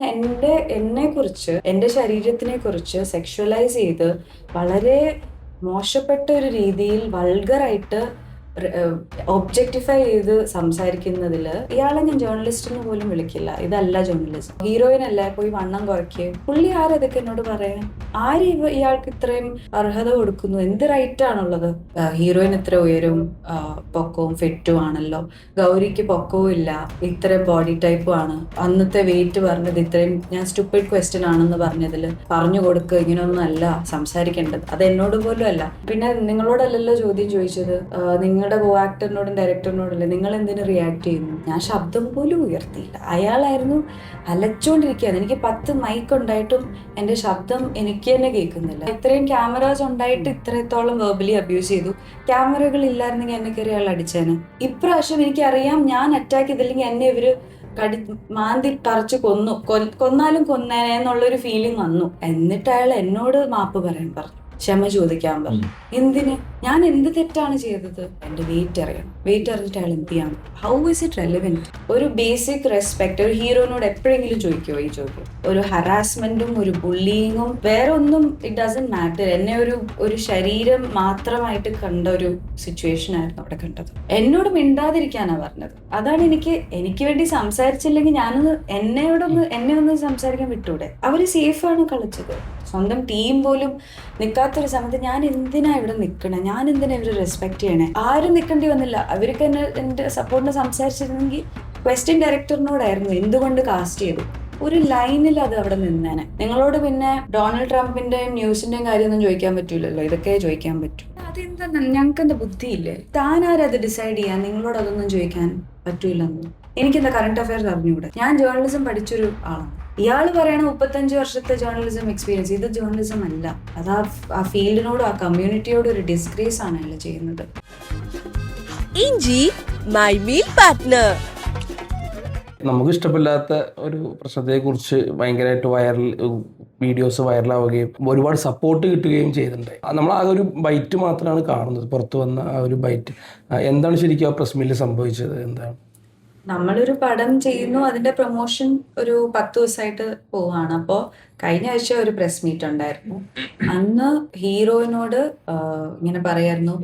എന്നെക്കുറിച്ച്, എൻ്റെ ശരീരത്തിനെക്കുറിച്ച് സെക്ഷുവലൈസ് ചെയ്ത് വളരെ മോശപ്പെട്ട ഒരു രീതിയിൽ വൾഗറായിട്ട് ഒബ്ജക്ടിഫൈ ചെയ്ത് സംസാരിക്കുന്നതില് ഇയാളെ ഞാൻ ജേർണലിസ്റ്റ് എന്ന് പോലും വിളിക്കില്ല. ഇതല്ല ജേർണലിസം. ഹീറോയിൻ അല്ലേ, പോയി വണ്ണം കുറയ്ക്ക്. പുള്ളി ആരതൊക്കെ എന്നോട് പറയാൻ? ആര് ഇയാൾക്ക് ഇത്രയും അർഹത കൊടുക്കുന്നു? എന്ത് റൈറ്റ് ആണുള്ളത്? ഹീറോയിൻ ഇത്ര ഉയരും, പൊക്കവും ഫിറ്റും ആണല്ലോ, ഗൗരിക്ക് പൊക്കവും ഇല്ല, ഇത്രയും ബോഡി ടൈപ്പും ആണ്, അന്നത്തെ വെയിറ്റ് പറഞ്ഞത് ഇത്രയും, ഞാൻ സ്റ്റുപ്പിഡ് ക്വസ്റ്റ്യൻ ആണെന്ന് പറഞ്ഞതിൽ പറഞ്ഞു കൊടുക്കുക, ഇങ്ങനെയൊന്നും അല്ല സംസാരിക്കേണ്ടത്. അത് എന്നോട് പോലും അല്ല. പിന്നെ നിങ്ങളോടല്ലല്ലോ ചോദ്യം ചോദിച്ചത്, നിങ്ങളുടെ കോ ആക്ടറിനോടും ഡയറക്ടറിനോടല്ലേ, നിങ്ങൾ എന്തിനു റിയാക്ട് ചെയ്യുന്നു? ഞാൻ ശബ്ദം പോലും ഉയർത്തിയില്ല. അയാളായിരുന്നു അലച്ചോണ്ടിരിക്കുകയാണ്. എനിക്ക് 10 മൈക്ക് ഉണ്ടായിട്ടും എൻ്റെ ശബ്ദം എനിക്ക് തന്നെ കേൾക്കുന്നില്ല. ഇത്രയും ക്യാമറാസ് ഉണ്ടായിട്ട് ഇത്രത്തോളം വെർബലി അബ്യൂസ് ചെയ്തു. ക്യാമറകൾ ഇല്ലായിരുന്നെങ്കിൽ എന്നെ കയറി അയാൾ അടിച്ചേനെ. ഇപ്രാവശ്യം എനിക്കറിയാം, ഞാൻ അറ്റാക്ക് ചെയ്തില്ലെങ്കിൽ എന്നെ ഇവര് മാന്തി പറിച്ച് കൊന്നാലും കൊന്നേനെ എന്നുള്ളൊരു ഫീലിംഗ് വന്നു. എന്നിട്ട് അയാൾ എന്നോട് മാപ്പ് പറയാൻ പറഞ്ഞു, ക്ഷമ ചോദിക്കാൻ പറഞ്ഞു. എന്തിന്? ഞാൻ എന്ത് തെറ്റാണ് ചെയ്തത്? എന്റെ വെയിറ്റ് അറിയണം. വെയിറ്റ് അറിഞ്ഞിട്ട് അയാൾ എന്ത് ചെയ്യാം? How is it relevant? ഒരു ബേസിക് റെസ്പെക്ട് ഒരു ഹീറോനോട് എപ്പോഴെങ്കിലും ചോദിക്കുമോ ഈ ചോദ്യം? ഒരു ഹറാസ്മെന്റും ഒരു ബുള്ളിങ്ങും വേറെ ഒന്നും, ഇറ്റ് ഡസന്റ് മാറ്റർ. എന്നെ ഒരു ശരീരം മാത്രമായിട്ട് കണ്ട ഒരു സിറ്റുവേഷൻ ആയിരുന്നു അവിടെ കണ്ടത്. എന്നോട് മിണ്ടാതിരിക്കാനാ പറഞ്ഞത്. അതാണ് എനിക്ക് വേണ്ടി സംസാരിച്ചില്ലെങ്കിൽ എന്നെ ഒന്ന് സംസാരിക്കാൻ വിട്ടൂടെ? അവര് സേഫാണ് കളിച്ചത്. സ്വന്തം ടീം പോലും നിൽക്കാത്തൊരു സമയത്ത് ഞാൻ എന്തിനാ ഇവിടെ നിൽക്കണേ? ഞാൻ എന്തിനാ ഇവര് റെസ്പെക്ട് ചെയ്യണേ? ആരും നിൽക്കേണ്ടി വന്നില്ല. അവർക്ക് എന്നെ എൻ്റെ സപ്പോർട്ടിന് സംസാരിച്ചിരുന്നെങ്കിൽ ക്വസ്റ്റ്യൻ ഡയറക്ടറിനോടായിരുന്നു എന്തുകൊണ്ട് കാസ്റ്റ് ചെയ്തു. ഒരു ലൈനിൽ അത് അവിടെ നിന്നേനെ. നിങ്ങളോട് പിന്നെ ഡൊണാൾഡ് ട്രംപിന്റെയും ന്യൂസിന്റെയും കാര്യമൊന്നും ചോദിക്കാൻ പറ്റൂലല്ലോ, ഇതൊക്കെ ചോദിക്കാൻ പറ്റും. അതെന്താ, ഞങ്ങൾക്ക് എന്താ ബുദ്ധിയില്ലേ? താനാരത് ഡിസൈഡ് ചെയ്യാൻ? നിങ്ങളോട് അതൊന്നും ചോദിക്കാൻ പറ്റൂലെന്ന്. എനിക്കെന്താ കറണ്ട് അഫയർസ് അറിഞ്ഞൂടെ? ഞാൻ ജേർണലിസം പഠിച്ചൊരു ആളാണ്. ഇയാള് പറയണ 35 വർഷത്തെ ജേർണലിസം എക്സ്പീരിയൻസ്. ഇത് ജേർണലിസം അല്ല. അത് ആ ഫീൽഡിനോടും ആ കമ്മ്യൂണിറ്റിയോടും ഒരു ഡിസ്ഗ്രേസ് ആണ് അയാൾ ചെയ്യുന്നത്. ഇഞ്ചി മൈ മീൽ പാർട്ട്ണർ. നമുക്ക് ഇഷ്ടമില്ലാത്ത ഒരു പ്രശ്നത്തെക്കുറിച്ച് ഭയങ്കരമായിട്ട് വീഡിയോസ് വൈറലാവുകയും ഒരുപാട് സപ്പോർട്ട് കിട്ടുകയും ചെയ്തിട്ടുണ്ട്. നമ്മൾ ആ ഒരു ബൈറ്റ് മാത്രമാണ് കാണുന്നത്, പുറത്തു വന്ന ആ ഒരു ബൈറ്റ്. എന്താണ് ശരിക്കും ആ പ്രസ് മീറ്റിൽ സംഭവിച്ചത്? എന്താണ്? നമ്മളൊരു പടം ചെയ്യുന്നു, അതിന്റെ പ്രൊമോഷൻ ഒരു 10 ദിവസമായിട്ട് പോവാണ്. അപ്പോൾ കഴിഞ്ഞ ആഴ്ച ഒരു പ്രസ് മീറ്റ് ഉണ്ടായിരുന്നു. അന്ന് ഹീറോയിനോട് ഇങ്ങനെ പറയായിരുന്നു,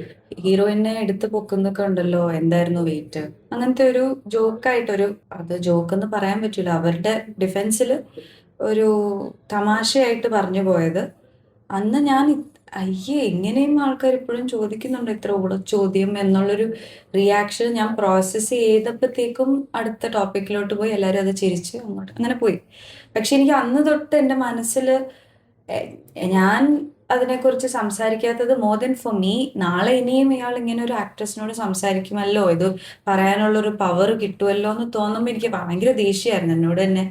ഹീറോയിനെ എടുത്ത് പൊക്കുന്നൊക്കെ ഉണ്ടല്ലോ, എന്തായിരുന്നു വെയിറ്റ്, അങ്ങനത്തെ ഒരു ജോക്കായിട്ടൊരു, അത് ജോക്ക് എന്ന് പറയാൻ പറ്റില്ല, അവരുടെ ഡിഫെൻസിൽ ഒരു തമാശയായിട്ട് പറഞ്ഞു പോയത്. അന്ന് ഞാൻ അയ്യേ, ഇങ്ങനെയും ആൾക്കാർ ഇപ്പോഴും ചോദിക്കുന്നുണ്ട് ഇത്ര ചോദ്യം എന്നുള്ളൊരു റിയാക്ഷൻ ഞാൻ പ്രോസസ്സ് ചെയ്തപ്പോഴത്തേക്കും അടുത്ത ടോപ്പിക്കിലോട്ട് പോയി. എല്ലാവരും അത് ചിരിച്ച് അങ്ങോട്ട് അങ്ങനെ പോയി. പക്ഷെ എനിക്ക് അന്ന് തൊട്ട് എൻ്റെ മനസ്സിൽ ഞാൻ അതിനെക്കുറിച്ച് സംസാരിക്കാത്തത് മോർ ദൻ ഫോർ മീ, നാളെ ഇനിയും ഇയാൾ ഇങ്ങനെ ഒരു ആക്ട്രസിനോട് സംസാരിക്കുമല്ലോ, ഇത് പറയാനുള്ളൊരു പവർ കിട്ടുമല്ലോ എന്ന് തോന്നുമ്പോൾ എനിക്ക് ഭയങ്കര ദേഷ്യമായിരുന്നു എന്നോട് തന്നെ.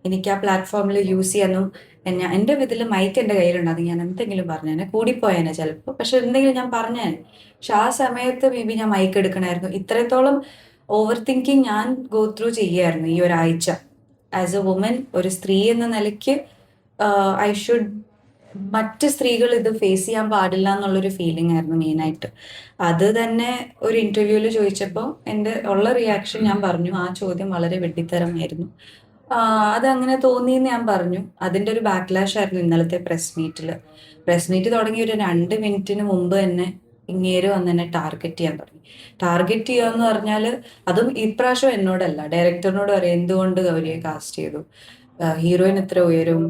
എനിക്ക് ആ പ്ലാറ്റ്ഫോമിൽ യൂസ് ചെയ്യാനും എൻ്റെ ഇതിൽ മൈക്ക് എൻ്റെ കയ്യിലുണ്ടാകും, ഞാൻ എന്തെങ്കിലും പറഞ്ഞേനെ, കൂടിപ്പോയേനെ ചിലപ്പോൾ, പക്ഷെ എന്തെങ്കിലും ഞാൻ പറഞ്ഞേനെ. പക്ഷെ ആ സമയത്ത് മേ ബി ഞാൻ മൈക്ക് എടുക്കണമായിരുന്നു. ഇത്രത്തോളം ഓവർ തിങ്കിങ് ഞാൻ ഗോ ത്രൂ ചെയ്യായിരുന്നു ഈ ഒരാഴ്ച. ആസ് എ വുമൻ, ഒരു സ്ത്രീ എന്ന നിലയ്ക്ക് ഐ ഷുഡ്, മറ്റ് സ്ത്രീകൾ ഇത് ഫേസ് ചെയ്യാൻ പാടില്ല എന്നുള്ളൊരു ഫീലിംഗ് ആയിരുന്നു മെയിനായിട്ട്. അത് തന്നെ ഒരു ഇന്റർവ്യൂവിൽ ചോദിച്ചപ്പോൾ എൻ്റെ ഉള്ള റിയാക്ഷൻ ഞാൻ പറഞ്ഞു, ആ ചോദ്യം വളരെ വെട്ടിത്തരമായിരുന്നു, അതങ്ങനെ തോന്നിയെന്ന് ഞാൻ പറഞ്ഞു. അതിൻ്റെ ഒരു ബാക്ക്ലാഷ് ആയിരുന്നു ഇന്നലത്തെ പ്രസ് മീറ്റിൽ. പ്രസ് മീറ്റ് തുടങ്ങി ഒരു 2 മിനിറ്റിന് മുമ്പ് തന്നെ ഇങ്ങേര് വന്ന് എന്നെ ടാർഗറ്റ് ചെയ്യാൻ തുടങ്ങി. ടാർഗറ്റ് ചെയ്യുക എന്ന് പറഞ്ഞാൽ, അതും ഇപ്രാവശ്യം എന്നോടല്ല, ഡയറക്ടറിനോട് പറയാം, എന്തുകൊണ്ട് ഗൗരിയെ കാസ്റ്റ് ചെയ്തു, ഹീറോയിൻ ഇത്ര ഉയരും,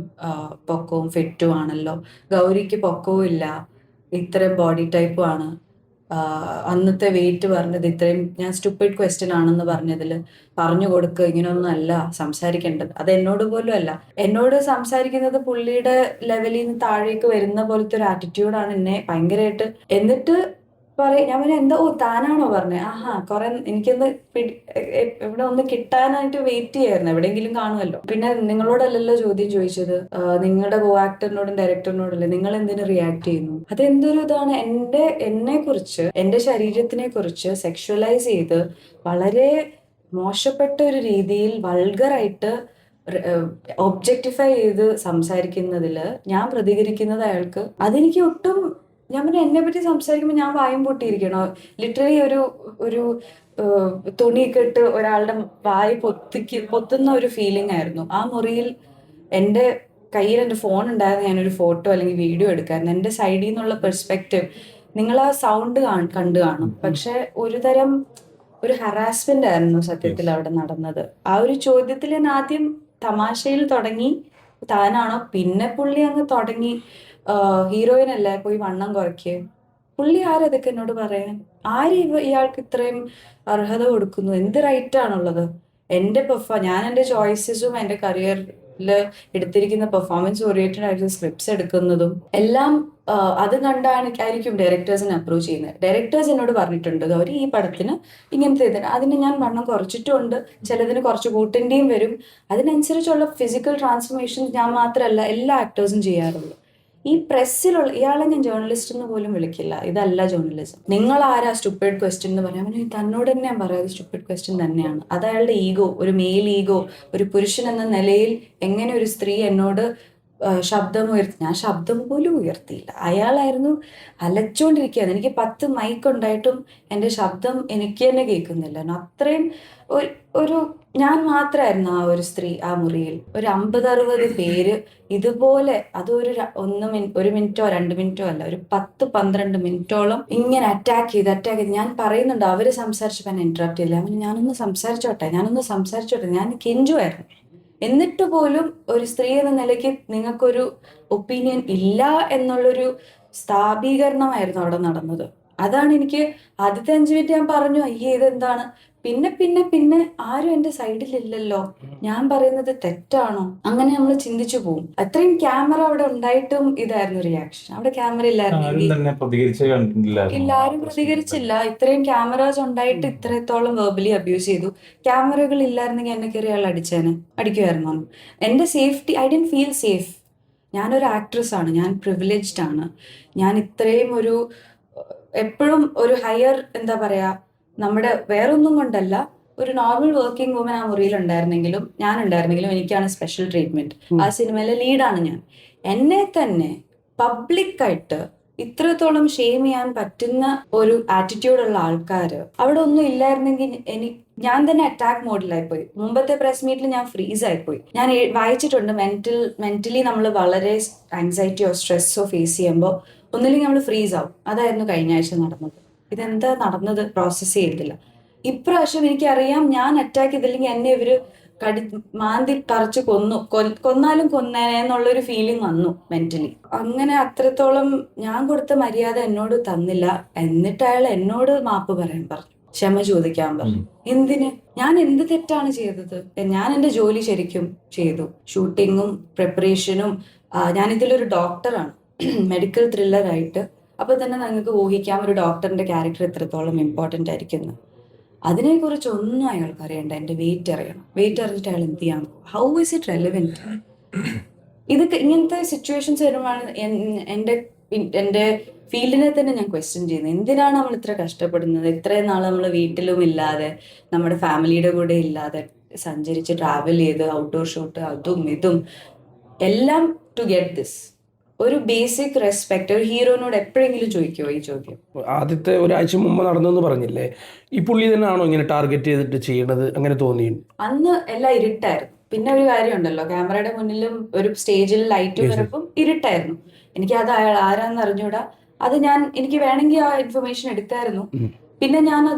പൊക്കവും ഫിറ്റും ആണല്ലോ, ഗൗരിക്ക് പൊക്കവും ഇല്ല, ഇത്രയും ബോഡി ടൈപ്പും ആണ്, അന്നത്തെ വെയിറ്റ് പറഞ്ഞത് ഇത്രയും, ഞാൻ സ്റ്റുപ്പിഡ് ക്വസ്റ്റ്യൻ ആണെന്ന് പറഞ്ഞതിൽ പറഞ്ഞു കൊടുക്കുക, ഇങ്ങനെയൊന്നും അല്ല സംസാരിക്കേണ്ടത്. അത് എന്നോട് പോലും അല്ല. എന്നോട് സംസാരിക്കുന്നത് പുള്ളിയുടെ ലെവലിൽ നിന്ന് താഴേക്ക് വരുന്ന പോലത്തെ ഒരു ആറ്റിറ്റ്യൂഡാണ് എന്നെ ഭയങ്കരമായിട്ട്. എന്നിട്ട് ഞാൻ പിന്നെ എന്താ, ഓ താനാണോ പറഞ്ഞത്, ആഹാ കുറെ, എനിക്കൊന്ന് ഇവിടെ ഒന്ന് കിട്ടാനായിട്ട് വെയിറ്റ് ചെയ്യായിരുന്നു, എവിടെയെങ്കിലും കാണുമല്ലോ. പിന്നെ നിങ്ങളോടല്ലല്ലോ ചോദ്യം ചോദിച്ചത്, നിങ്ങളുടെ കോ ആക്ടറിനോടും ഡയറക്ടറിനോടല്ലേ, നിങ്ങൾ എന്തിനു റിയാക്ട് ചെയ്യുന്നു? അതെന്തൊരു ഇതാണ്. എന്നെക്കുറിച്ച്, എൻ്റെ ശരീരത്തിനെ കുറിച്ച് സെക്ഷുവലൈസ് ചെയ്ത് വളരെ മോശപ്പെട്ട ഒരു രീതിയിൽ വൾഗറായിട്ട് ഒബ്ജക്ടിഫൈ ചെയ്ത് സംസാരിക്കുന്നതിൽ ഞാൻ പ്രതികരിക്കുന്നത് അയാൾക്ക്, അതെനിക്ക് ഒട്ടും, ഞാൻ പിന്നെ എന്നെ പറ്റി സംസാരിക്കുമ്പോൾ ഞാൻ വായും പൊട്ടിയിരിക്കണോ? ലിറ്ററലി ഒരു തുണിയൊക്കെ ഇട്ട് ഒരാളുടെ വായ പൊത്തുന്ന ഒരു ഫീലിംഗ് ആയിരുന്നു. ആ മുറിയിൽ എൻ്റെ കയ്യിൽ എൻ്റെ ഫോൺ ഉണ്ടായിരുന്നു, ഞാനൊരു ഫോട്ടോ അല്ലെങ്കിൽ വീഡിയോ എടുക്കായിരുന്നു. എൻ്റെ സൈഡിൽ നിന്നുള്ള പെർസ്പെക്റ്റീവ് നിങ്ങൾ ആ സൗണ്ട് കണ്ടു കാണും. പക്ഷെ ഒരു ഹറാസ്മെന്റ് ആയിരുന്നു സത്യത്തിൽ അവിടെ നടന്നത്. ആ ഒരു ചോദ്യത്തിൽ ഞാൻ ആദ്യം തമാശയിൽ തുടങ്ങി താനാണോ, പിന്നെ പുള്ളി അങ്ങ് തുടങ്ങി ഹീറോയിൻ അല്ലേ പോയി വണ്ണം കുറയ്ക്കുക. പുള്ളി ആരതൊക്കെ എന്നോട് പറയാൻ? ഇയാൾക്ക് ഇത്രയും അർഹത കൊടുക്കുന്നു? എന്ത് റൈറ്റ് ആണുള്ളത്? ഞാൻ എൻ്റെ ചോയ്സസും എൻ്റെ കരിയറിൽ എടുത്തിരിക്കുന്ന പെർഫോമൻസ് ഓറിയന്റഡ് ആയിട്ടുള്ള സ്ക്രിപ്റ്റ്സ് എടുക്കുന്നതും എല്ലാം അത് ആയിരിക്കും ഡയറക്ടേഴ്സിനെ അപ്രോച്ച് ചെയ്യുന്നത്. ഡയറക്ടേഴ്സ് എന്നോട് പറഞ്ഞിട്ടുണ്ട് അവർ ഈ പടത്തിന് ഇങ്ങനത്തെ ഇതിന് അതിന് ഞാൻ വണ്ണം കുറച്ചിട്ടുമുണ്ട്, ചിലതിന് കുറച്ച് കൂട്ടേണ്ടിയും വരും. അതിനനുസരിച്ചുള്ള ഫിസിക്കൽ ട്രാൻസ്ഫോർമേഷൻ ഞാൻ മാത്രമല്ല എല്ലാ ആക്ടേഴ്സും ചെയ്യാറുള്ളൂ. ഈ പ്രസ്സിലുള്ള ഇയാളെ ഞാൻ ജേർണലിസ്റ്റ് എന്ന് പോലും വിളിക്കില്ല. ഇതല്ല ജേർണലിസം. നിങ്ങൾ ആരാ സ്റ്റുപ്പിഡ് ക്വസ്റ്റ്യൻ എന്ന് പറയാൻ? അവന് തന്നോട് തന്നെ ഞാൻ പറയാം സ്റ്റുപ്പിഡ് ക്വസ്റ്റ്യൻ തന്നെയാണ്. അത് അയാളുടെ ഈഗോ, ഒരു മെയിൽ ഈഗോ. ഒരു പുരുഷൻ എന്ന നിലയിൽ എങ്ങനെ ഒരു സ്ത്രീ എന്നോട് ശബ്ദം ഉയർത്തി? ഞാൻ ശബ്ദം പോലും ഉയർത്തിയില്ല. അയാളായിരുന്നു അലച്ചോണ്ടിരിക്കുകയാണ്. എനിക്ക് 10 മൈക്ക് ഉണ്ടായിട്ടും എൻ്റെ ശബ്ദം എനിക്ക് തന്നെ കേൾക്കുന്നില്ല. അത്രയും ഒരു ഞാൻ മാത്രമായിരുന്നു ആ ഒരു സ്ത്രീ ആ മുറിയിൽ. ഒരു 50-60 പേര് ഇതുപോലെ അതൊരു 1 മിനിറ്റോ 2 മിനിറ്റോ അല്ല, ഒരു 10-12 മിനിറ്റോളം ഇങ്ങനെ അറ്റാക്ക് ചെയ്ത് ഞാൻ പറയുന്നുണ്ട്. അവര് സംസാരിച്ചപ്പോൾ എന്നെ ഇന്ററപ്റ്റ് ചെയ്യില്ല. ഞാനൊന്ന് സംസാരിച്ചോട്ടെ ഞാൻ കെഞ്ചുമായിരുന്നു. എന്നിട്ട് പോലും ഒരു സ്ത്രീ എന്ന നിലയ്ക്ക് നിങ്ങൾക്കൊരു ഒപ്പീനിയൻ ഇല്ല എന്നുള്ളൊരു സ്ഥാപീകരണമായിരുന്നു അവിടെ നടന്നത്. അതാണ് എനിക്ക് ആദ്യത്തെ 5 മിനിറ്റ് ഞാൻ പറഞ്ഞു അയ്യേ ഇതെന്താണ്. പിന്നെ ആരും എൻ്റെ സൈഡിലില്ലല്ലോ, ഞാൻ പറയുന്നത് തെറ്റാണോ? അങ്ങനെ നമ്മൾ ചിന്തിച്ചു പോകും. അത്രയും ക്യാമറ അവിടെ ഉണ്ടായിട്ടും ഇതായിരുന്നു റിയാക്ഷൻ. അവിടെ ക്യാമറ ഇല്ലായിരുന്നു. ആരും പ്രതികരിച്ചില്ല. ഇത്രയും ക്യാമറാസ് ഉണ്ടായിട്ട് ഇത്രത്തോളം വെർബലി അബ്യൂസ് ചെയ്തു. ക്യാമറകൾ ഇല്ലായിരുന്നെങ്കിൽ എന്നെ കയറി അയാൾ അടിക്കുമായിരുന്നു. എൻ്റെ safety, I didn't feel safe. ഞാനൊരു ആക്ട്രസ് ആണ്, ഞാൻ പ്രിവിലേജ്ഡ് ആണ്. ഞാൻ ഇത്രയും എപ്പോഴും ഒരു ഹയർ എന്താ പറയാ, നമ്മുടെ വേറൊന്നും കൊണ്ടല്ല, ഒരു നോർമൽ വർക്കിംഗ് വുമൻ ആ മുറിയിൽ ഉണ്ടായിരുന്നെങ്കിലും എനിക്കാണ് സ്പെഷ്യൽ ട്രീറ്റ്മെന്റ്. ആ സിനിമയിലെ ലീഡാണ് ഞാൻ. എന്നെ തന്നെ പബ്ലിക്കായിട്ട് ഇത്രത്തോളം ഷെയിം ചെയ്യാൻ പറ്റുന്ന ഒരു ആറ്റിറ്റ്യൂഡുള്ള ആൾക്കാർ അവിടെ ഒന്നും ഇല്ലായിരുന്നെങ്കിൽ ഞാൻ തന്നെ അറ്റാക്ക് മോഡിലായി പോയി. മുമ്പത്തെ പ്രസ് മീറ്റിൽ ഞാൻ ഫ്രീസ് ആയിപ്പോയി. ഞാൻ വായിച്ചിട്ടുണ്ട് മെന്റലി നമ്മൾ വളരെ ആങ്സൈറ്റിയോ സ്ട്രെസ്സോ ഫേസ് ചെയ്യുമ്പോൾ ഒന്നില്ലെങ്കിൽ നമ്മൾ ഫ്രീസ് ആവും. അതായിരുന്നു കഴിഞ്ഞ ആഴ്ച നടന്നത്. ഇതെന്താ നടന്നത് പ്രോസസ്സ് ചെയ്തില്ല. ഇപ്രാവശ്യം എനിക്കറിയാം ഞാൻ അറ്റാക്ക് ചെയ്തില്ലെങ്കിൽ എന്നെ ഇവര് മാന്തി പറിച്ച് കൊന്നാലും കൊന്നേനെ എന്നുള്ളൊരു ഫീലിംഗ് വന്നു മെന്റലി. അങ്ങനെ അത്രത്തോളം ഞാൻ കൊടുത്ത മര്യാദ എന്നോട് തന്നില്ല. എന്നിട്ട് അയാൾ എന്നോട് മാപ്പ് പറയാൻ പറഞ്ഞു, ക്ഷമ ചോദിക്കാൻ പറഞ്ഞു. എന്തിന്? ഞാൻ എന്ത് തെറ്റാണ് ചെയ്തത്? ഞാൻ എൻ്റെ ജോലി ശരിക്കും ചെയ്തു. ഷൂട്ടിങ്ങും പ്രിപ്പറേഷനും. ഞാനിതിലൊരു ഡോക്ടറാണ്, മെഡിക്കൽ ത്രില്ലറായിട്ട്. അപ്പൊ തന്നെ നിങ്ങൾക്ക് ഊഹിക്കാം ഒരു ഡോക്ടറിന്റെ ക്യാരക്ടർ എത്രത്തോളം ഇമ്പോർട്ടൻ്റ് ആയിരിക്കുന്നു. അതിനെക്കുറിച്ച് ഒന്നും അയാൾക്ക് അറിയണ്ട. എൻ്റെ വെയിറ്റ് അറിയണം. വെയിറ്റ് അറിഞ്ഞിട്ട് അയാൾ എന്ത് ചെയ്യാം? How is it relevant? ഇതൊക്കെ ഇങ്ങനത്തെ സിറ്റുവേഷൻസ് വരുമ്പോഴാണ് എൻ്റെ ഫീൽഡിനെ തന്നെ ഞാൻ ക്വസ്റ്റ്യൻ ചെയ്യുന്നത്. എന്തിനാണ് നമ്മൾ ഇത്ര കഷ്ടപ്പെടുന്നത്? ഇത്രയും നാൾ നമ്മൾ വീട്ടിലും ഇല്ലാതെ നമ്മുടെ ഫാമിലിയുടെ കൂടെ ഇല്ലാതെ സഞ്ചരിച്ച് ട്രാവൽ ചെയ്ത് ഔട്ട്ഡോർ ഷൂട്ട് അതും ഇതും എല്ലാം ടു ഗെറ്റ് ദിസ്. ഒരു ബേസിക് റെസ്പെക്ട് ഒരു ഹീറോനോട് എപ്പോഴെങ്കിലും ചോദിക്കുമോ ഈ ചോദ്യം? ആദ്യത്തെ ഒരാഴ്ച മുമ്പ് നടന്നെന്ന് പറഞ്ഞില്ലേ, ഈ പുള്ളി തന്നെയാണോ ഇങ്ങനെ ടാർഗറ്റ് ചെയ്തിട്ട് ചെയ്യണത്? അങ്ങനെ തോന്നി? അന്ന് എല്ലാം ഇരുട്ടായിരുന്നു. പിന്നെ ഒരു കാര്യമുണ്ടല്ലോ, ക്യാമറയുടെ മുന്നിലും ഒരു സ്റ്റേജിൽ ലൈറ്റ് വരുമ്പം ഇരുട്ടായിരുന്നു. എനിക്ക് അത് അയാൾ ആരാന്ന് അറിഞ്ഞൂടാ. അത് എനിക്ക് വേണമെങ്കിൽ ആ ഇൻഫർമേഷൻ എടുക്കായിരുന്നു. പിന്നെ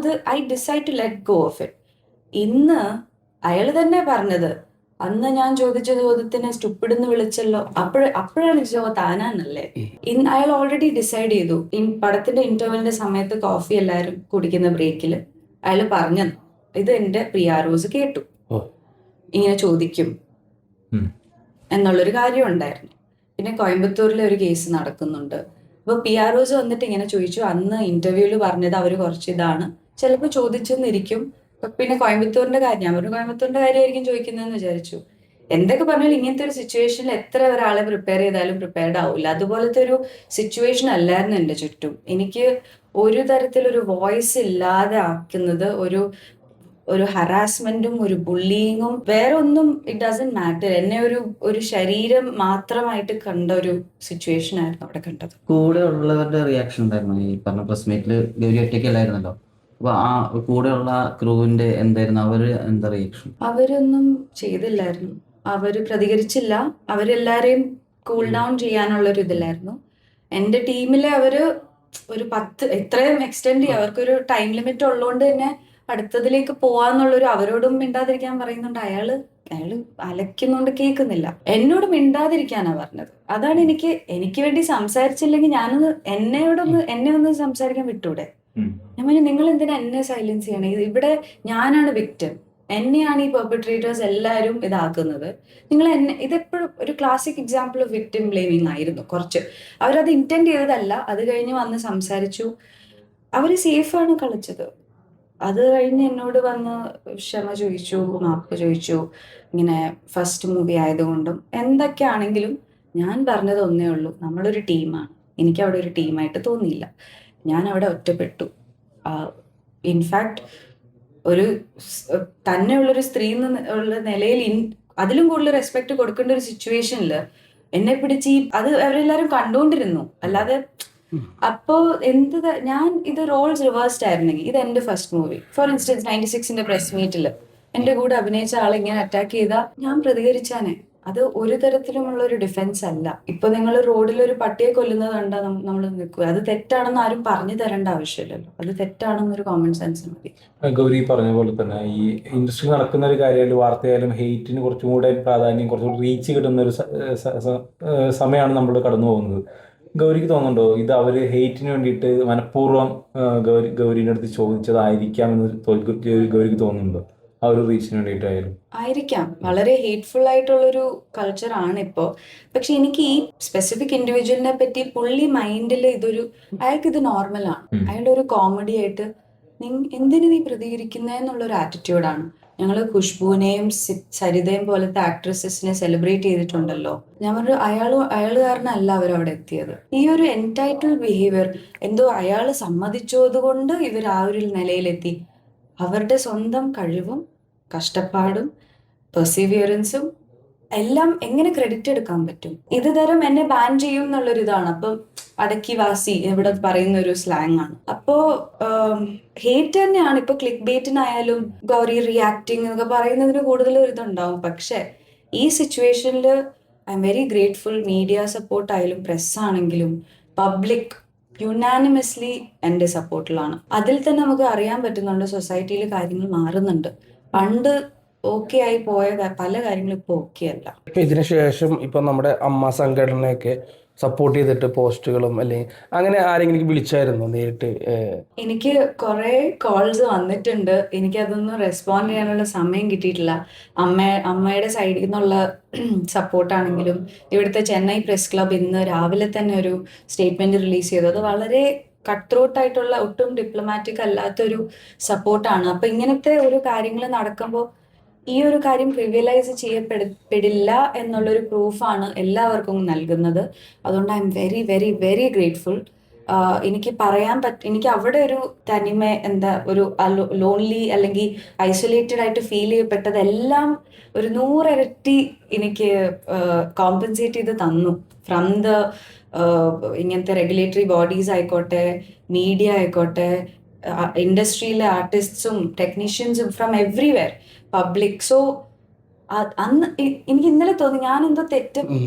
I decide to let go of it. ഇന്ന് അയാൾ തന്നെ പറഞ്ഞത്, അന്ന് ഞാൻ ചോദിച്ച ചോദ്യത്തിന് സ്റ്റുപ്പിഡെന്ന് വിളിച്ചല്ലോ, അപ്പോഴാണ് താനാന്നല്ലേ. ഇന്ന് അയാൾ ഓൾറെഡി ഡിസൈഡ് ചെയ്തു. പടത്തിന്റെ ഇന്റർവെലിന്റെ സമയത്ത് കോഫി എല്ലാവരും കുടിക്കുന്ന ബ്രേക്കിൽ അയാൾ പറഞ്ഞത് ഇത് എന്റെ പ്രിയാറോസ് കേട്ടു, ഇങ്ങനെ ചോദിക്കും എന്നുള്ളൊരു കാര്യം ഉണ്ടായിരുന്നു. പിന്നെ കോയമ്പത്തൂരിലെ ഒരു കേസ് നടക്കുന്നുണ്ട്. അപ്പൊ പിയാറോസ് വന്നിട്ട് ഇങ്ങനെ ചോദിച്ചു, അന്ന് ഇന്റർവ്യൂല് പറഞ്ഞത് അവര് കുറച്ച് ഇതാണ്, ചിലപ്പോൾ ചോദിച്ചെന്നിരിക്കും. പിന്നെ കോയമ്പത്തൂരിന്റെ കാര്യമായിരിക്കും ചോദിക്കുന്നതെന്ന് വിചാരിച്ചു. എന്തൊക്കെ പറഞ്ഞാലും ഇങ്ങനത്തെ ഒരു സിറ്റുവേഷനിൽ എത്ര ഒരാളെ പ്രിപ്പയർ ചെയ്താലും പ്രിപ്പയർഡ് ആവില്ല. അതുപോലത്തെ ഒരു സിറ്റുവേഷൻ അല്ലായിരുന്നു എൻ്റെ ചുറ്റും. എനിക്ക് ഒരു തരത്തിലൊരു വോയിസ് ഇല്ലാതെ ആക്കുന്നത് ഒരു ഹറാസ്മെന്റും ഒരു ബുള്ളിങ്ങും വേറെ ഒന്നും ഇറ്റ് ഡസന്റ് മാറ്റർ. എന്നെ ഒരു ശരീരം മാത്രമായിട്ട് കണ്ട ഒരു സിറ്റുവേഷൻ ആയിരുന്നു അവിടെ കണ്ടത്. കൂടെ ഉള്ളവരുടെ റിയാക്ഷൻ ഉണ്ടായിരുന്നു? ഈ പറഞ്ഞ പ്രസ് മീറ്റില് ഗൗരി ഒറ്റയ്ക്കല്ലായിരുന്നല്ലോ, അപ്പൊ ആ കൂടെയുള്ള ക്രൂവിന്റെ എന്തായിരുന്നു അവര് എന്താ റിയാക്ഷൻ? അവരൊന്നും ചെയ്തില്ലായിരുന്നു. അവര് പ്രതികരിച്ചില്ല. അവരെല്ലാരെയും കൂൾ ഡൗൺ ചെയ്യാനുള്ളൊരു ഇതിലായിരുന്നു. എൻ്റെ ടീമിലെ അവര് ഒരു 10 ഇത്രയും എക്സ്റ്റെൻഡ് ചെയ്യുക, അവർക്കൊരു ടൈം ലിമിറ്റ് ഉള്ളതുകൊണ്ട് തന്നെ അടുത്തതിലേക്ക് പോവാന്നുള്ളൊരു, അവരോടും മിണ്ടാതിരിക്കാൻ പറയുന്നുണ്ട്. അയാള് അലയ്ക്കുന്നുണ്ട്, കേൾക്കുന്നില്ല. എന്നോട് മിണ്ടാതിരിക്കാനാ പറഞ്ഞത്. അതാണ് എനിക്ക് വേണ്ടി സംസാരിച്ചില്ലെങ്കിൽ എന്നെ ഒന്ന് സംസാരിക്കാൻ വിട്ടൂടെ? ഞാൻ പറഞ്ഞു, നിങ്ങൾ എന്തിനാ എന്നെ സൈലൻസ് ചെയ്യണേ? ഇവിടെ ഞാനാണ് വിക്ടിം, എന്നെയാണ് ഈ പെർപെട്രേറ്റേഴ്സ് എല്ലാവരും ഇതാക്കുന്നത്. നിങ്ങൾ ഇതെപ്പോഴും ഒരു classic example of victim blaming ആയിരുന്നു. കുറച്ച് അവരത് ഇന്റൻഡ് ചെയ്തതല്ല. അത് കഴിഞ്ഞ് വന്ന് സംസാരിച്ചു. അവര് സേഫാണ് കളിച്ചത്. അത് കഴിഞ്ഞ് എന്നോട് വന്ന് ക്ഷമ ചോദിച്ചു, മാപ്പ് ചോദിച്ചു. ഇങ്ങനെ ഫസ്റ്റ് മൂവി ആയതുകൊണ്ടും എന്തൊക്കെയാണെങ്കിലും ഞാൻ പറഞ്ഞത് ഒന്നേ ഉള്ളൂ, നമ്മളൊരു ടീമാണ്. എനിക്ക് അവിടെ ഒരു ടീമായിട്ട് തോന്നിയില്ല. ഞാൻ അവിടെ ഒറ്റപ്പെട്ടു. ഇൻഫാക്ട് ഒരു തന്നെയുള്ളൊരു സ്ത്രീ ഉള്ള നിലയിൽ അതിലും കൂടുതൽ റെസ്പെക്ട് കൊടുക്കേണ്ട ഒരു സിറ്റുവേഷനിൽ എന്നെ പിടിച്ച് അത് അവരെല്ലാരും കണ്ടുകൊണ്ടിരുന്നു. അല്ലാതെ അപ്പോ ഞാൻ ഇത് റോൾസ് റിവേഴ്സ്ഡ് ആയിരുന്നെങ്കിൽ, ഇത് എന്റെ ഫസ്റ്റ് മൂവി. ഫോർ ഇൻസ്റ്റൻസ് 96ന്റെ പ്രസ് മീറ്റിൽ എന്റെ കൂടെ അഭിനയിച്ച ആളെ ഇങ്ങനെ അറ്റാക്ക് ചെയ്താൽ ഞാൻ പ്രതികരിച്ചാനെ. അത് ഒരു തരത്തിലുമുള്ള ഒരു ഡിഫെൻസ് അല്ല. ഇപ്പൊ നിങ്ങൾ റോഡിൽ ഒരു പട്ടിയെ കൊല്ലുന്നത് കണ്ടാൽ നമ്മൾ നിൽക്കുക. അത് തെറ്റാണെന്ന് ആരും പറഞ്ഞു തരേണ്ട ആവശ്യമില്ലല്ലോ. അത് തെറ്റാണെന്നൊരു കോമൺ സെൻസ് മതി. ഗൗരി പറഞ്ഞ പോലെ തന്നെ ഈ ഇൻഡസ്ട്രി നടക്കുന്ന ഒരു കാര്യമായാലും വാർത്തയായാലും ഹെയ്റ്റിന് കുറച്ചും കൂടെ പ്രാധാന്യം, കുറച്ചുകൂടി റീച്ച് കിട്ടുന്ന ഒരു സമയമാണ് നമ്മൾ കടന്നു പോകുന്നത്. ഗൗരിക്ക് തോന്നുന്നുണ്ടോ ഇത് അവര് ഹെയ്റ്റിന് വേണ്ടിയിട്ട് മനഃപൂർവ്വം ഗൗരിന്റെ അടുത്ത് ചോദിച്ചതായിരിക്കാമെന്ന് ഗൗരിക്ക് തോന്നുന്നുണ്ടോ? ആ ഒരു റീച്ചിന് വേണ്ടിയിട്ടായാലും ആയിരിക്കാം. വളരെ ഹേറ്റ്ഫുൾ ആയിട്ടുള്ളൊരു കൾച്ചറാണ് ഇപ്പോൾ. പക്ഷെ എനിക്ക് ഈ സ്പെസിഫിക് ഇൻഡിവിജ്വലിനെ പറ്റി പുള്ളി മൈൻഡിൽ അയാൾക്ക് ഇത് നോർമലാണ്. അയാളുടെ ഒരു കോമഡി ആയിട്ട് എന്തിനു നീ പ്രതികരിക്കുന്നതെന്നുള്ളൊരു ആറ്റിറ്റ്യൂഡാണ്. ഞങ്ങൾ ഖുഷ്ബുവിനെയും സരിതയും പോലത്തെ ആക്ട്രസസിനെ സെലിബ്രേറ്റ് ചെയ്തിട്ടുണ്ടല്ലോ. ഞാൻ പറഞ്ഞു, അയാൾ കാരണമല്ല അവരവിടെ എത്തിയത്. ഈ ഒരു എൻടൈറ്റിൽഡ് ബിഹേവിയർ എന്തോ അയാൾ സമ്മതിച്ചത് കൊണ്ട് ഇവർ ആ ഒരു നിലയിലെത്തി. അവരുടെ സ്വന്തം കഴിവും കഷ്ടപ്പാടും പെർസിവിയറൻസും എല്ലാം എങ്ങനെ ക്രെഡിറ്റ് എടുക്കാൻ പറ്റും? ഇത് തരം എന്നെ ബാൻ ചെയ്യും എന്നുള്ളൊരു ഇതാണ്. അപ്പം അടക്കിവാസി ഇവിടെ പറയുന്ന ഒരു സ്ലാങ് ആണ്. അപ്പോ ഹേറ്റ് തന്നെയാണ്. ഇപ്പൊ ക്ലിക്ക് ബേറ്റിനായാലും ഗൗരി റിയാക്ടിങ് എന്നൊക്കെ പറയുന്നതിന് കൂടുതൽ ഒരു ഇതുണ്ടാവും. പക്ഷെ ഈ സിറ്റുവേഷനിൽ I am very grateful. Media support ആയാലും പ്രസ് ആണെങ്കിലും പബ്ലിക് യുനാനിമസ്ലി എൻ്റെ സപ്പോർട്ടിലാണ്. അതിൽ തന്നെ നമുക്ക് അറിയാൻ പറ്റുന്നുണ്ട് സൊസൈറ്റിയിൽ കാര്യങ്ങൾ മാറുന്നുണ്ട്. പണ്ട് ഓക്കെ ആയി പോയ പല കാര്യങ്ങളും ഇപ്പോൾ ഓക്കെ അല്ല. ഇപ്പം ഇതിന് ശേഷം ഇപ്പം നമ്മുടെ അമ്മ സംഘടനയൊക്കെ സപ്പോർട്ട് ചെയ്തിട്ട് പോസ്റ്റുകളും അല്ലെങ്കിൽ അങ്ങനെ ആരെങ്കിലും വിളിച്ചായിരുന്നോ നേരിട്ട്? എനിക്ക് കുറെ കോൾസ് വന്നിട്ടുണ്ട്. എനിക്കതൊന്നും റെസ്പോണ്ട് ചെയ്യാനുള്ള സമയം കിട്ടിയിട്ടില്ല. അമ്മയുടെ സൈഡിൽ നിന്നുള്ള സപ്പോർട്ടാണെങ്കിലും ഇവിടുത്തെ ചെന്നൈ പ്രസ് ക്ലബ് ഇന്ന് രാവിലെ തന്നെ ഒരു സ്റ്റേറ്റ്മെന്റ് റിലീസ് ചെയ്തു. അത് വളരെ കട്ട് ത്രൂട്ട് ആയിട്ടുള്ള, ഒട്ടും ഡിപ്ലോമാറ്റിക് അല്ലാത്തൊരു സപ്പോർട്ടാണ്. അപ്പൊ ഇങ്ങനത്തെ ഒരു കാര്യങ്ങൾ നടക്കുമ്പോൾ ഈ ഒരു കാര്യം ട്രിവിയലൈസ് ചെയ്യപ്പെടില്ല എന്നുള്ളൊരു പ്രൂഫാണ് എല്ലാവർക്കും നൽകുന്നത്. അതുകൊണ്ട് I am very very very grateful. എനിക്ക് അവിടെ ഒരു തനിമ, ഒരു ലോൺലി അല്ലെങ്കിൽ ഐസൊലേറ്റഡ് ആയിട്ട് ഫീൽ ചെയ്യപ്പെട്ടതെല്ലാം ഒരു 100 ഇരട്ടി എനിക്ക് കോമ്പൻസേറ്റ് ചെയ്ത് തന്നു. ഫ്രം ഇങ്ങനത്തെ റെഗുലേറ്ററി ബോഡീസ് ആയിക്കോട്ടെ, മീഡിയ ആയിക്കോട്ടെ, ഇൻഡസ്ട്രിയിലെ ആർട്ടിസ്റ്റ്സും ടെക്നീഷ്യൻസും, ഫ്രം എവ്രിവെയർ, പബ്ലിക്. സോ അന്ന് എനിക്ക് ഇന്നലെ തോന്നി ഞാൻ എന്തോ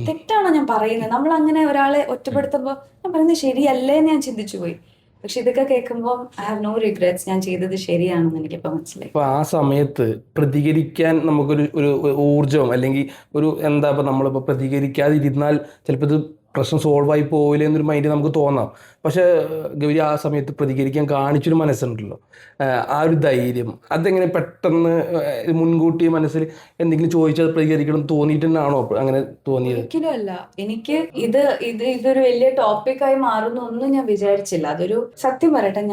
തെറ്റാണോ ഞാൻ പറയുന്നത്. നമ്മൾ അങ്ങനെ ഒരാളെ ഒറ്റപ്പെടുത്തുമ്പോൾ ഞാൻ പറയുന്നത് ശരിയല്ലേന്ന് ഞാൻ ചിന്തിച്ചു പോയി. പക്ഷെ ഇതൊക്കെ കേൾക്കുമ്പോൾ ഐ ഹാവ് നോ റിഗ്രറ്റ്സ്. ഞാൻ ചെയ്തത് ശരിയാണെന്ന് എനിക്കിപ്പോൾ മനസ്സിലായി. അപ്പോൾ ആ സമയത്ത് പ്രതികരിക്കാൻ നമുക്കൊരു ഊർജം അല്ലെങ്കിൽ ഇപ്പം നമ്മളിപ്പോൾ പ്രതികരിക്കാതിരുന്നാൽ ചിലപ്പോൾ ഇത് പ്രശ്നം സോൾവ് ആയി പോവില്ല എന്നൊരു മൈൻഡ് നമുക്ക് തോന്നാം. പക്ഷേ ഗൗരി ആ സമയത്ത് പ്രതികരിക്കാൻ കാണിച്ചൊരു മനസ്സുണ്ടല്ലോ, ആ ഒരു ധൈര്യം, അതെങ്ങനെ പെട്ടെന്ന് മുൻകൂട്ടി മനസ്സിൽ എന്തെങ്കിലും ചോദിച്ചാൽ പ്രതികരിക്കണം തോന്നിയിട്ടുണ്ടാണോ അങ്ങനെ തോന്നിയത്? ഒരിക്കലും അല്ല. എനിക്ക് ഇതൊരു വലിയ ടോപ്പിക്കായി മാറുന്നു ഒന്നും ഞാൻ വിചാരിച്ചില്ല. അതൊരു സത്യം പറയട്ടെ,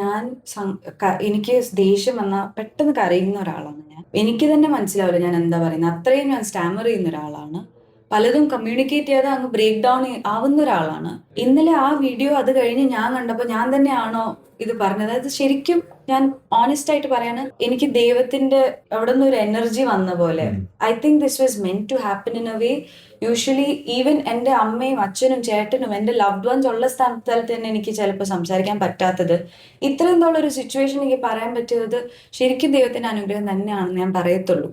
എനിക്ക് ദേഷ്യം വന്നാൽ പെട്ടെന്ന് കരയുന്ന ഒരാളാണ് ഞാൻ. എനിക്ക് തന്നെ മനസ്സിലാവില്ല ഞാൻ എന്താ പറയുന്നത്. അത്രയും ഞാൻ സ്റ്റാമർ ചെയ്യുന്ന ഒരാളാണ്. പലതും കമ്മ്യൂണിക്കേറ്റ് ചെയ്യാതെ അങ്ങ് ബ്രേക്ക് ഡൗൺ ആവുന്ന ഒരാളാണ്. ഇന്നലെ ആ വീഡിയോ അത് കഴിഞ്ഞ് ഞാൻ കണ്ടപ്പോൾ ഞാൻ തന്നെയാണോ ഇത് പറഞ്ഞത്? അത് ശരിക്കും ഞാൻ ഓണസ്റ്റ് ആയിട്ട് പറയാണ്, എനിക്ക് ദൈവത്തിന്റെ അവിടെ നിന്ന് ഒരു എനർജി വന്ന പോലെ. I think this was meant to happen in a way. Usually even എൻ്റെ അമ്മയും അച്ഛനും ചേട്ടനും എൻ്റെ ലവ്ഡ് വൺസ് ഉള്ള സ്ഥലത്ത് തന്നെ എനിക്ക് ചിലപ്പോൾ സംസാരിക്കാൻ പറ്റാത്തത്, ഇത്രയും ഒരു സിറ്റുവേഷൻ എനിക്ക് പറയാൻ പറ്റിയത് ശരിക്കും ദൈവത്തിന്റെ അനുഗ്രഹം തന്നെയാണെന്ന് ഞാൻ പറയത്തുള്ളൂ.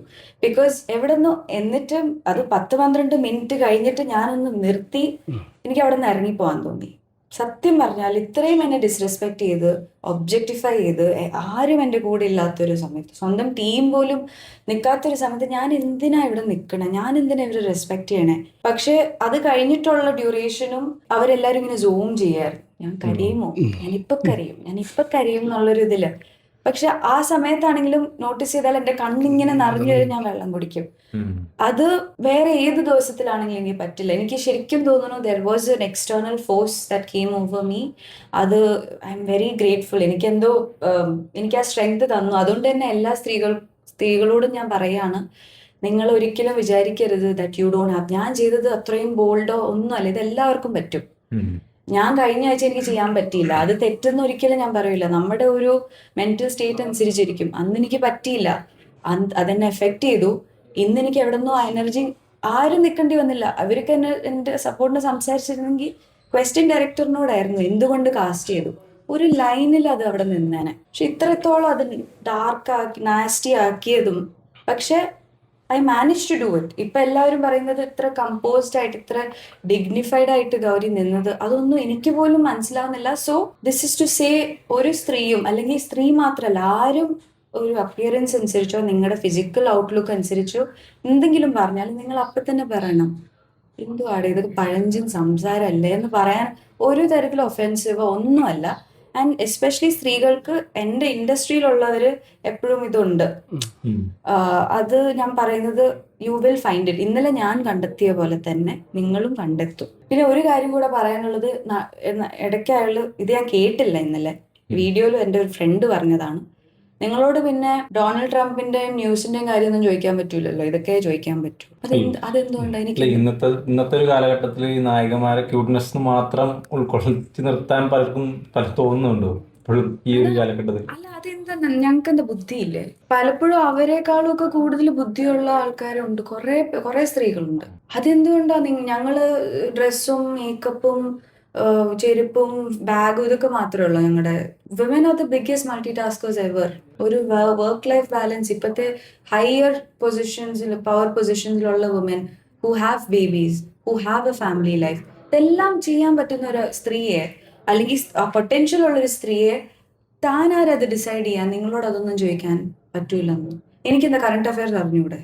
ബിക്കോസ് എവിടെ നിന്നോ, എന്നിട്ടും അത് 10-12 മിനിറ്റ് കഴിഞ്ഞിട്ട് ഞാനൊന്ന് നിർത്തി, എനിക്ക് അവിടെ നിന്ന് ഇറങ്ങിപ്പോവാൻ തോന്നി. സത്യം പറഞ്ഞാൽ ഇത്രയും എന്നെ ഡിസ്റെസ്പെക്ട് ചെയ്ത് ഒബ്ജക്ടിഫൈ ചെയ്ത് ആരും എൻ്റെ കൂടെ ഇല്ലാത്തൊരു സമയത്ത്, സ്വന്തം ടീം പോലും നിൽക്കാത്തൊരു സമയത്ത് ഞാൻ എന്തിനാ ഇവിടെ നിൽക്കണേ, ഞാൻ എന്തിനാ ഇവരെ റെസ്പെക്ട് ചെയ്യണേ. പക്ഷെ അത് കഴിഞ്ഞിട്ടുള്ള ഡ്യൂറേഷനും അവരെല്ലാരും ഇങ്ങനെ സൂം ചെയ്യാറ്, ഞാൻ കരയുമോ, ഞാനിപ്പൊ കരയും എന്നുള്ളൊരു ഇതില്. പക്ഷെ ആ സമയത്താണെങ്കിലും നോട്ടീസ് ചെയ്താൽ എൻ്റെ കണ്ണിങ്ങനെ നിറഞ്ഞു കഴിഞ്ഞ് ഞാൻ വെള്ളം കുടിക്കും. അത് വേറെ ഏത് ദിവസത്തിലാണെങ്കിലും എനിക്ക് പറ്റില്ല. എനിക്ക് ശരിക്കും തോന്നുന്നു there was an external force that came over me. അത് ഐ എം വെരി ഗ്രേറ്റ്ഫുൾ. എനിക്കെന്തോ എനിക്ക് ആ സ്ട്രെങ്ത് തന്നു. അതുകൊണ്ട് തന്നെ എല്ലാ സ്ത്രീകളോടും ഞാൻ പറയാണ്, നിങ്ങൾ ഒരിക്കലും വിചാരിക്കരുത് ദാറ്റ് യു ഡോണ്ട് ഹാവ്. ഞാൻ ചെയ്തത് അത്രയും ബോൾഡോ ഒന്നുമല്ല, ഇത് എല്ലാവർക്കും പറ്റും. ഞാൻ കഴിഞ്ഞ ആഴ്ച എനിക്ക് ചെയ്യാൻ പറ്റിയില്ല, അത് തെറ്റെന്ന് ഒരിക്കലും ഞാൻ പറയില്ല. നമ്മുടെ ഒരു മെന്റൽ സ്റ്റേറ്റ് അനുസരിച്ചിരിക്കും. അന്ന് എനിക്ക് പറ്റിയില്ല, അതെന്നെ എഫക്ട് ചെയ്തു. ഇന്ന് എനിക്ക് എവിടെ നിന്നോ ആ എനർജി, ആരും നിൽക്കേണ്ടി വന്നില്ല. അവർക്ക് എന്നെ എൻ്റെ സപ്പോർട്ടിന് സംസാരിച്ചിരുന്നെങ്കിൽ ക്വസ്റ്റ്യൻ ഡയറക്ടറിനോടായിരുന്നു എന്തുകൊണ്ട് കാസ്റ്റ് ചെയ്തു, ഒരു ലൈനിൽ അത് അവിടെ നിന്നേനെ. പക്ഷെ ഇത്രത്തോളം അത് ഡാർക്ക് നാസ്റ്റി ആക്കിയതും, പക്ഷെ I manage to do it. ഇപ്പൊ എല്ലാവരും പറയുന്നത് ഇത്ര കമ്പോസ്ഡ് ആയിട്ട്, ഇത്ര ഡിഗ്നിഫൈഡ് ആയിട്ട് ഗൗരി നിന്നത്, അതൊന്നും എനിക്ക് പോലും മനസ്സിലാവുന്നില്ല. So this is to say, ഒരു സ്ത്രീയും, അല്ലെങ്കിൽ സ്ത്രീ മാത്രമല്ല, ആരും ഒരു അപ്പിയറൻസ് അനുസരിച്ചോ നിങ്ങളുടെ ഫിസിക്കൽ ഔട്ട്ലുക്ക് അനുസരിച്ചോ എന്തെങ്കിലും പറഞ്ഞാൽ നിങ്ങൾ അപ്പൊ തന്നെ പറയണം, എന്തുവാടെ ഇതൊക്കെ പഴഞ്ചൻ സംസാരമല്ലേ എന്ന് പറയാൻ ഒരു തരത്തിലും ഒഫെൻസീവോ ഒന്നുമല്ല. ആൻഡ് എസ്പെഷ്യലി സ്ത്രീകൾക്ക് എൻ്റെ ഇൻഡസ്ട്രിയിലുള്ളവര് എപ്പോഴും ഇതുണ്ട്. അത് ഞാൻ പറയുന്നത് യു വിൽ ഫൈൻഡ് ഇറ്റ്. ഇന്നലെ ഞാൻ കണ്ടെത്തിയ പോലെ തന്നെ നിങ്ങളും കണ്ടെത്തും. പിന്നെ ഒരു കാര്യം കൂടെ പറയാനുള്ളത്, ഇടയ്ക്ക് അയാള്, ഇത് ഞാൻ കേട്ടില്ല ഇന്നലെ വീഡിയോയിലും, എൻ്റെ ഒരു ഫ്രണ്ട് പറഞ്ഞതാണ്. നിങ്ങളോട് പിന്നെ ഡൊണാൾഡ് ട്രംപിന്റെയും ന്യൂസിന്റെയും കാര്യമൊന്നും ചോദിക്കാൻ പറ്റൂലല്ലോ, ഇതൊക്കെ ചോദിക്കാൻ പറ്റൂ. അതെന്തുകൊണ്ടാണ് എനിക്ക് ഇന്നത്തെ ഒരു കാലഘട്ടത്തിൽ ഈ നായികമാരെ ക്യൂട്ട്നെസ് മാത്രം ഉൾക്കൊള്ളിച്ച് നിർത്താൻ പലർക്കും തോന്നുന്നുണ്ടോ ഇപ്പോഴും ഈ ഒരു കാലഘട്ടത്തിൽ? അല്ല, അതെന്താ, ഞങ്ങൾക്ക് എന്താ ബുദ്ധിയില്ലേ? പലപ്പോഴും അവരെക്കാളും ഒക്കെ കൂടുതൽ ബുദ്ധിയുള്ള ആൾക്കാരുണ്ട്, കുറെ സ്ത്രീകളുണ്ട്. അതെന്തുകൊണ്ടാ ഞങ്ങള് ഡ്രസ്സും മേക്കപ്പും ചെരുപ്പും ബാഗും ഇതൊക്കെ മാത്രമേ ഉള്ളൂ ഞങ്ങളുടെ? Women are the biggest multi taskers ever. ഒരു വർക്ക് ലൈഫ് ബാലൻസ്, ഇപ്പോഴത്തെ ഹയർ പൊസിഷൻസിൽ, പവർ പൊസിഷൻസിലുള്ള woman who have babies, who have a family life, ഇതെല്ലാം ചെയ്യാൻ പറ്റുന്ന ഒരു സ്ത്രീയെ, അല്ലെങ്കിൽ പൊട്ടൻഷ്യൽ ഉള്ളൊരു സ്ത്രീയെ താനാരത് ഡിസൈഡ് ചെയ്യാൻ? നിങ്ങളോട് അതൊന്നും ചോദിക്കാൻ പറ്റൂലെന്ന്. എനിക്കെന്താ കറണ്ട് അഫയർസ് അറിഞ്ഞൂടെ?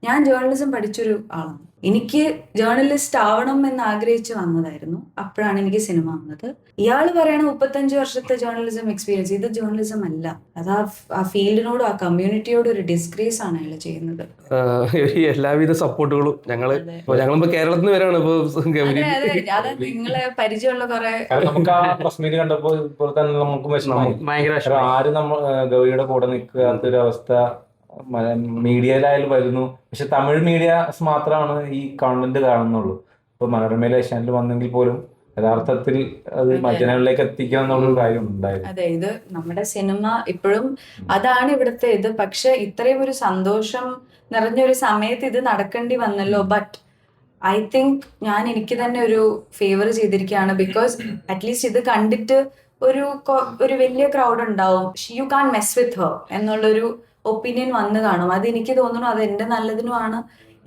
ഞാൻ ജേർണലിസം പഠിച്ചൊരു ആളാണ്. എനിക്ക് ജേർണലിസ്റ്റ് ആവണം എന്ന് ആഗ്രഹിച്ച് വന്നതായിരുന്നു. അപ്പോഴാണ് എനിക്ക് സിനിമ വന്നത്. ഇയാള് പറയണ 35 വർഷത്തെ ജേർണലിസം എക്സ്പീരിയൻസ്, ഇത് ജേർണലിസം അല്ല. അത് ആ ഫീൽഡിനോടും ആ കമ്മ്യൂണിറ്റിയോടും ഒരു ഡിസ്ഗ്രേസ് ആണ് അയാൾ ചെയ്യുന്നത്. എല്ലാവിധ സപ്പോർട്ടുകളും ഞങ്ങളിപ്പോ കേരളത്തിൽ നിന്ന് വരാണ്. അത് നിങ്ങളെ പരിചയമുള്ള കുറെ, നമുക്ക് ആ പ്രസ് മീറ്റ് കണ്ടപ്പോ ഇപ്പോൾ തന്നെ നമുക്ക് ഭയങ്കര ആരും ഗൗരിയുടെ കൂടെ നിൽക്കാത്തൊരു അവസ്ഥ മീഡിയയിലായാലും വരുന്നു. പക്ഷെ തമിഴ് മീഡിയാസ് മാത്രമാണ് ഈ കണ്ടന്റ് കാണുന്നുള്ളൂ. ഇപ്പൊ മനോരമയിൽ ഏഷ്യാനിൽ വന്നെങ്കിൽ പോലും യഥാർത്ഥത്തിൽ അത് ജനങ്ങളിലേക്ക് എത്തിക്കണം എന്നുള്ളൊരു കാര്യം ഉണ്ടായിരുന്നു. അതെ, ഇത് നമ്മുടെ സിനിമ ഇപ്പോഴും അതാണ് ഇവിടുത്തെ ഇത്. പക്ഷെ ഇത്രയും ഒരു സന്തോഷം നിറഞ്ഞൊരു സമയത്ത് ഇത് നടക്കേണ്ടി വന്നല്ലോ. ബട്ട് ഐ തിങ്ക് ഞാൻ എനിക്ക് തന്നെ ഒരു ഫേവർ ചെയ്തിരിക്കുകയാണ്. ബിക്കോസ് അറ്റ്ലീസ്റ്റ് ഇത് കണ്ടിട്ട് ഒരു വലിയ ക്രൗഡ് ഉണ്ടാവും, you can mess with her എന്നുള്ളൊരു ഒപ്പീനിയൻ വന്നു കാണും. അത് എനിക്ക് തോന്നുന്നു അത് എൻ്റെ നല്ലതിനുമാണ്.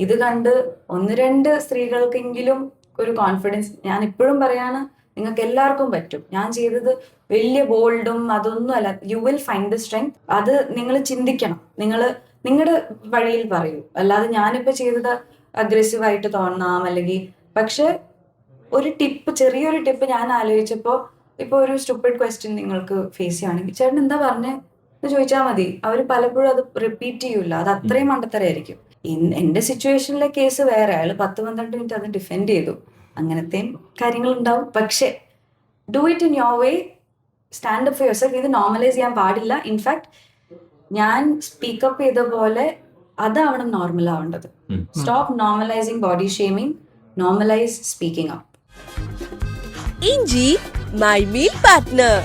ഇത് കണ്ട് 1-2 സ്ത്രീകൾക്കെങ്കിലും ഒരു കോൺഫിഡൻസ്, ഞാൻ ഇപ്പോഴും പറയാണ്, നിങ്ങൾക്ക് എല്ലാവർക്കും പറ്റും. ഞാൻ ചെയ്തത് വലിയ ബോൾഡും അതൊന്നും അല്ല. You will find the strength. അത് നിങ്ങൾ ചിന്തിക്കണം, നിങ്ങൾ നിങ്ങളുടെ വഴിയിൽ പറയൂ. അല്ലാതെ ഞാനിപ്പോൾ ചെയ്തത് അഗ്രസീവായിട്ട് തോന്നാം അല്ലെങ്കിൽ. പക്ഷെ ഒരു ടിപ്പ്, ചെറിയൊരു ടിപ്പ് ഞാൻ ആലോചിച്ചപ്പോൾ, ഇപ്പോൾ ഒരു സ്റ്റുപ്പിഡ് ക്വസ്റ്റ്യൻ നിങ്ങൾക്ക് ഫേസ് ചെയ്യുകയാണെങ്കിൽ ചേട്ടൻ എന്താ പറഞ്ഞേ എന്ന് ചോദിച്ചാൽ മതി. അവർ പലപ്പോഴും അത് റിപ്പീറ്റ് ചെയ്യൂല. അത് അത്രയും മണ്ടത്തരായിരിക്കും. എൻ്റെ സിറ്റുവേഷനിലെ കേസ് വേറെ, അയാൾ 10-12 മിനിറ്റ് അത് ഡിഫെൻഡ് ചെയ്തു. അങ്ങനത്തെയും കാര്യങ്ങളുണ്ടാവും. പക്ഷേ do it in your way, stand up for yourself. ഇത് നോർമലൈസ് ചെയ്യാൻ പാടില്ല. ഇൻഫാക്ട് ഞാൻ സ്പീക്കപ്പ് ചെയ്ത പോലെ അതാവണം നോർമൽ ആവേണ്ടത്. Stop normalising body shaming, normalise speaking up. ഇഞ്ചി മൈ മീൽ പാർട്ട്ണർ.